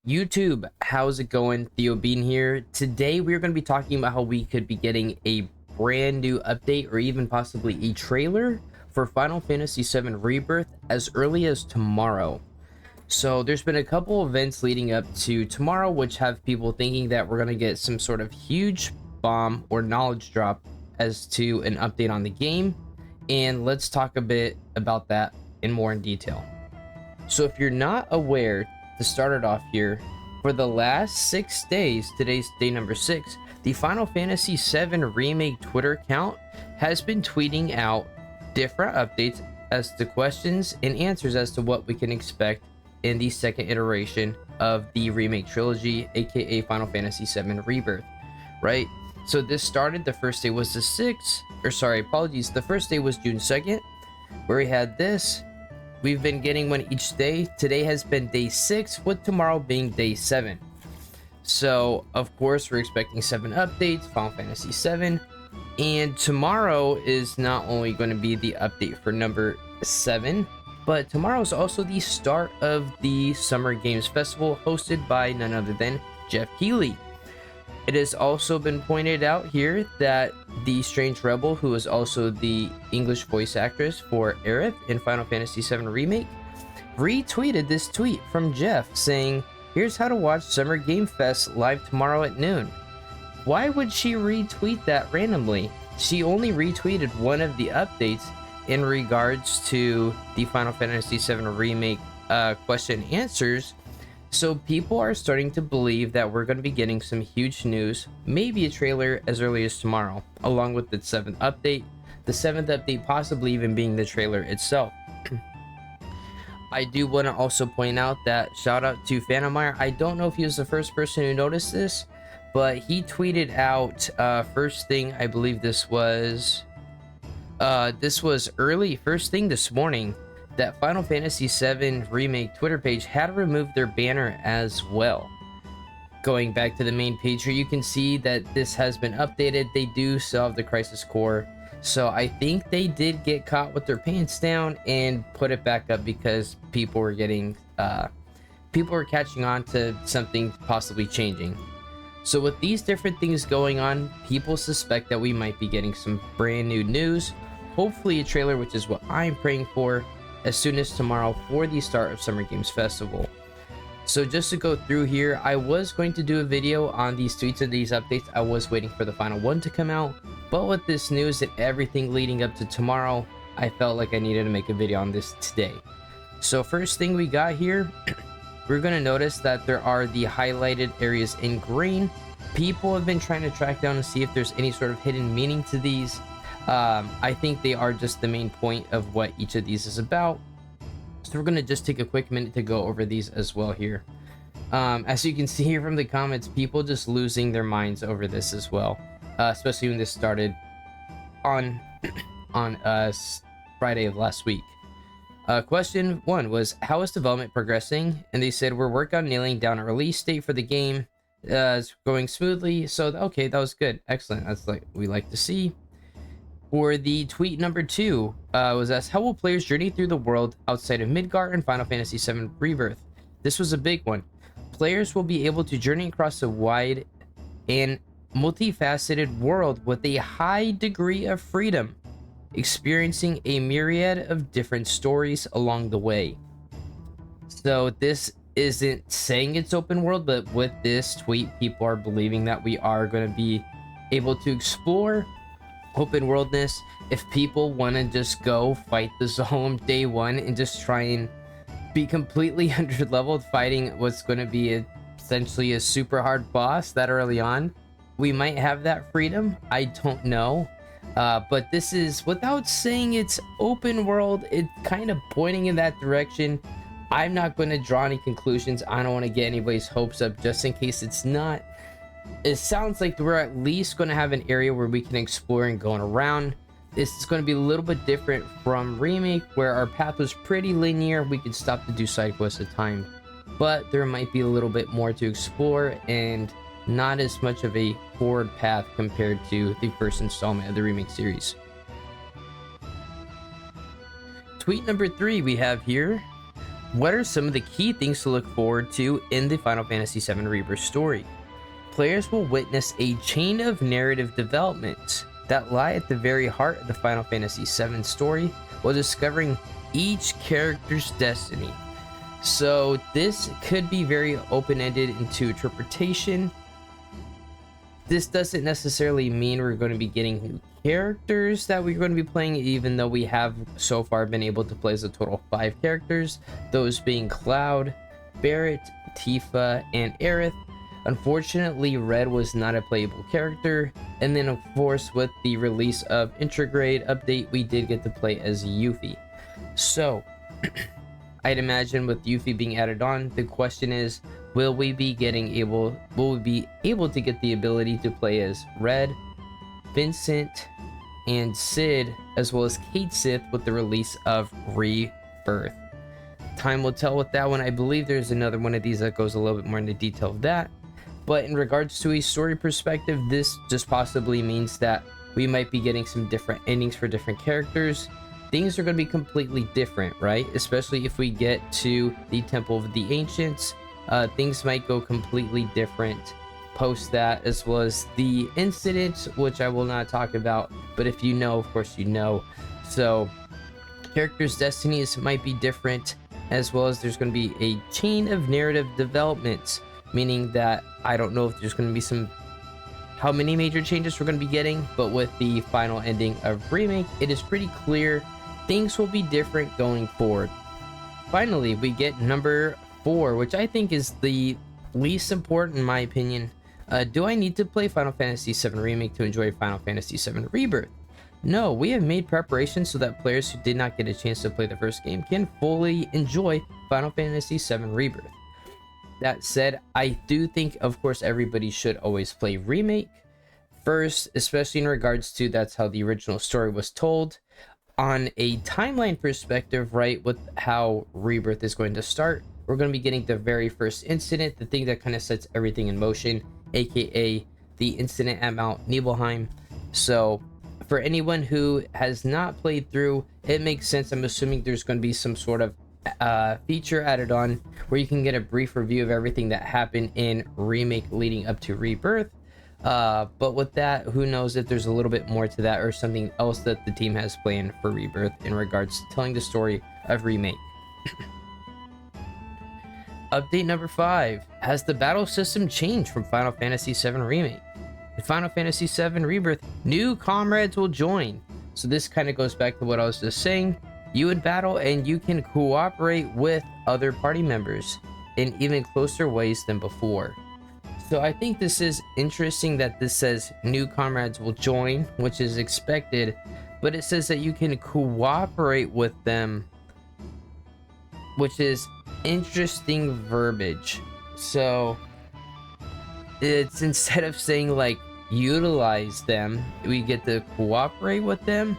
YouTube, how's it going? Theo Bean here. Today we're going to be talking about how we could be getting a brand new update or even possibly a trailer for Final Fantasy VII Rebirth as early as tomorrow. So there's been a couple events leading up to tomorrow which have people thinking that we're going to get some sort of huge bomb or knowledge drop as to an update on the game, and let's talk a bit about that more in detail. So if you're not aware, to start it off here, for the last 6 days, today's day number 6, the Final Fantasy VII Remake Twitter account has been tweeting out different updates as to questions and answers as to what we can expect in the second iteration of the Remake trilogy, aka Final Fantasy VII Rebirth, right? So this started, the first day was the 6th, or sorry, apologies, the first day was June 2nd, where we had this. We've been getting one each day. Today has been day 6, with tomorrow being day 7. So, of course, we're expecting 7 updates, Final Fantasy VII. And tomorrow is not only going to be the update for number 7, but tomorrow is also the start of the Summer Games Festival, hosted by none other than Jeff Keighley. It has also been pointed out here that the Strange Rebel, who is also the English voice actress for Aerith in Final Fantasy VII Remake, retweeted this tweet from Jeff saying, "Here's how to watch Summer Game Fest live tomorrow at noon." Why would she retweet that randomly? She only retweeted one of the updates in regards to the Final Fantasy VII Remake question and answers. So people are starting to believe that we're going to be getting some huge news, maybe a trailer as early as tomorrow, along with the 7th update. The 7th update possibly even being the trailer itself. I do want to also point out that shout out to Phantomire. I don't know if he was the first person who noticed this, but he tweeted out first thing, I believe this was early, first thing this morning, that Final Fantasy VII Remake Twitter page had removed their banner as well. Going back to the main page here, you can see that this has been updated. They do still have the Crisis Core, so I think they did get caught with their pants down and put it back up because people were getting people were catching on to something possibly changing. So with these different things going on, people suspect that we might be getting some brand new news, hopefully a trailer, which is what I'm praying for, as soon as tomorrow for the start of Summer Games Festival. So just to go through here, I was going to do a video on these tweets and these updates. I was waiting for the final one to come out, but with this news and everything leading up to tomorrow, I felt like I needed to make a video on this today. So first thing we got here, we're going to notice that there are the highlighted areas in green. People have been trying to track down and see if there's any sort of hidden meaning to these. I think they are just the main point of what each of these is about. So we're going to just take a quick minute to go over these as well here. As you can see here from the comments, people just losing their minds over this as well, especially when this started on Friday of last week. Question 1 was, how is development progressing? And they said, we're working on nailing down a release date for the game. It's going smoothly. So okay, that was good, excellent. That's like we like to see. For the tweet number 2 was asked, how will players journey through the world outside of Midgard and Final Fantasy VII Rebirth? This was a big one. Players will be able to journey across a wide and multifaceted world with a high degree of freedom, experiencing a myriad of different stories along the way. So this isn't saying it's open world, but with this tweet, people are believing that we are going to be able to explore open worldness. If people want to just go fight the zone day 1 and just try and be completely 100 leveled fighting what's going to be essentially a super hard boss that early on, we might have that freedom. I don't know, but this is, without saying it's open world, it's kind of pointing in that direction. I'm not going to draw any conclusions. I don't want to get anybody's hopes up just in case it's not. It sounds like we're at least going to have an area where we can explore and going around. This is going to be a little bit different from Remake, where our path was pretty linear. We could stop to do side quests at a time, but there might be a little bit more to explore and not as much of a forward path compared to the first installment of the Remake series. Tweet number 3 we have here What are some of the key things to look forward to in the Final Fantasy VII Rebirth story? Players will witness a chain of narrative developments that lie at the very heart of the Final Fantasy VII story while discovering each character's destiny. So this could be very open-ended into interpretation. This doesn't necessarily mean we're going to be getting new characters that we're going to be playing, even though we have so far been able to play as a total of 5 characters, those being Cloud, Barrett, Tifa, and Aerith. Unfortunately, Red was not a playable character, and then of course with the release of Intergrade update, we did get to play as Yuffie. So I'd imagine with Yuffie being added on, the question is, will we be able to get the ability to play as Red, Vincent, and Cid, as well as Kate Sith with the release of Rebirth? Time will tell with that one. I believe there's another one of these that goes a little bit more into detail of that. But in regards to a story perspective, this just possibly means that we might be getting some different endings for different characters. Things are going to be completely different, right? Especially if we get to the Temple of the Ancients, things might go completely different post that, as well as the incident, which I will not talk about, but if you know, of course you know. So characters' destinies might be different, as well as there's going to be a chain of narrative developments, meaning that I don't know if there's going to be how many major changes we're going to be getting, but with the final ending of Remake, it is pretty clear things will be different going forward. Finally, we get number 4, which I think is the least important in my opinion. Do I need to play Final Fantasy VII Remake to enjoy Final Fantasy VII Rebirth? No, we have made preparations so that players who did not get a chance to play the first game can fully enjoy Final Fantasy VII Rebirth. That said, I do think, of course, everybody should always play Remake first, especially in regards to that's how the original story was told. On a timeline perspective, right, with how Rebirth is going to start, we're going to be getting the very first incident, the thing that kind of sets everything in motion, aka the incident at Mount Nibelheim. So for anyone who has not played through, it makes sense. I'm assuming there's going to be some sort of feature added on where you can get a brief review of everything that happened in Remake leading up to Rebirth. But with that, who knows if there's a little bit more to that or something else that the team has planned for Rebirth in regards to telling the story of Remake. Update number 5. Has the battle system changed from Final Fantasy VII Remake? In Final Fantasy VII Rebirth, new comrades will join. So this kind of goes back to what I was just saying. You would battle and you can cooperate with other party members in even closer ways than before. So I think this is interesting that this says new comrades will join, which is expected, but it says that you can cooperate with them, which is interesting verbiage. So it's, instead of saying like utilize them, we get to cooperate with them.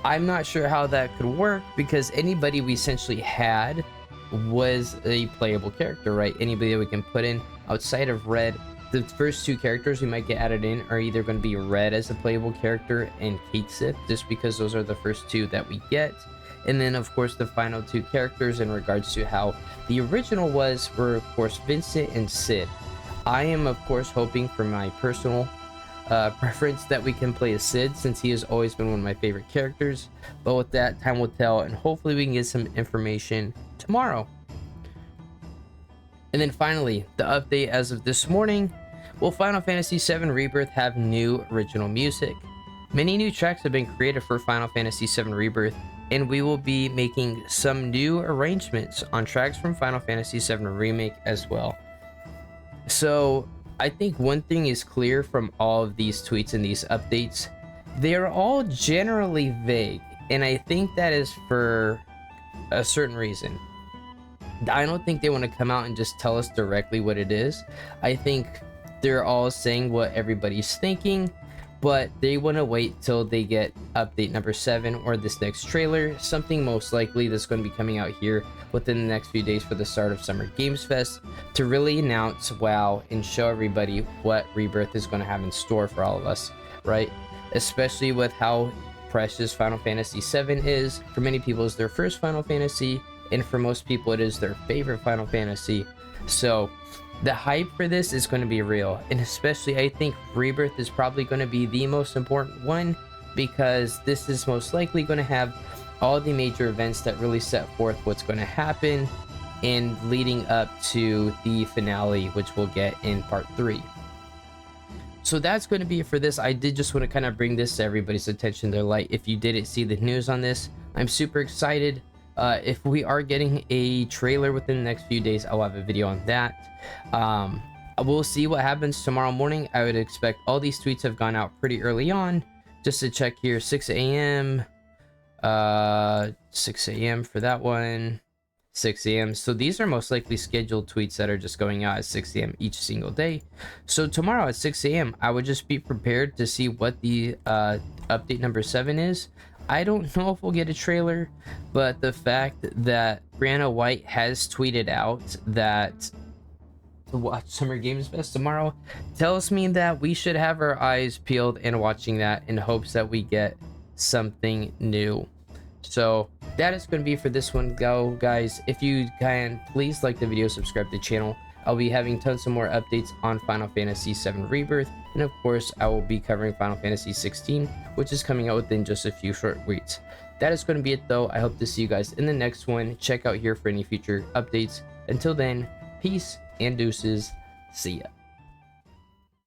I'm not sure how that could work, because anybody we essentially had was a playable character, right? Anybody that we can put in outside of Red. The first 2 characters we might get added in are either going to be Red as a playable character and Kate Sith, just because those are the first 2 that we get. And then of course the final 2 characters in regards to how the original were of course Vincent and Cid. I am of course hoping, for my personal preference, that we can play as Cid, since he has always been one of my favorite characters. But with that, time will tell, and hopefully we can get some information tomorrow. And then finally, the update as of this morning. Will Final Fantasy VII Rebirth have new original music? Many new tracks have been created for Final Fantasy VII Rebirth, and we will be making some new arrangements on tracks from Final Fantasy VII Remake as well. So I think one thing is clear from all of these tweets and these updates. They're all generally vague, and I think that is for a certain reason. I don't think they want to come out and just tell us directly what it is. I think they're all saying what everybody's thinking, but they want to wait till they get update number 7 or this next trailer, something most likely that's going to be coming out here within the next few days for the start of Summer Games Fest, to really announce WoW and show everybody what Rebirth is going to have in store for all of us, right? Especially with how precious Final Fantasy VII is. For many people, it's their first Final Fantasy, and for most people it is their favorite Final Fantasy. So the hype for this is going to be real, and especially I think Rebirth is probably going to be the most important one, because this is most likely going to have all the major events that really set forth what's going to happen and leading up to the finale, which we'll get in part 3. So that's going to be it for this. I did just want to kind of bring this to everybody's attention. They're like, if you didn't see the news on this, I'm super excited. If we are getting a trailer within the next few days, I'll have a video on that. We'll see what happens tomorrow morning. I would expect all these tweets have gone out pretty early on. Just to check here, 6 a.m. 6 a.m. for that one. 6 a.m. So these are most likely scheduled tweets that are just going out at 6 a.m. each single day. So tomorrow at 6 a.m. I would just be prepared to see what the update number 7 is. I don't know if we'll get a trailer, but the fact that Brianna White has tweeted out that to watch Summer Games Fest tomorrow tells me that we should have our eyes peeled and watching that in hopes that we get something new. So that is going to be for this one, guys. If you can, please like the video, subscribe to the channel. I'll be having tons of more updates on Final Fantasy VII Rebirth, and of course I will be covering Final Fantasy XVI, which is coming out within just a few short weeks. That is going to be it though. I hope to see you guys in the next one. Check out here for any future updates. Until then, peace and deuces. See ya.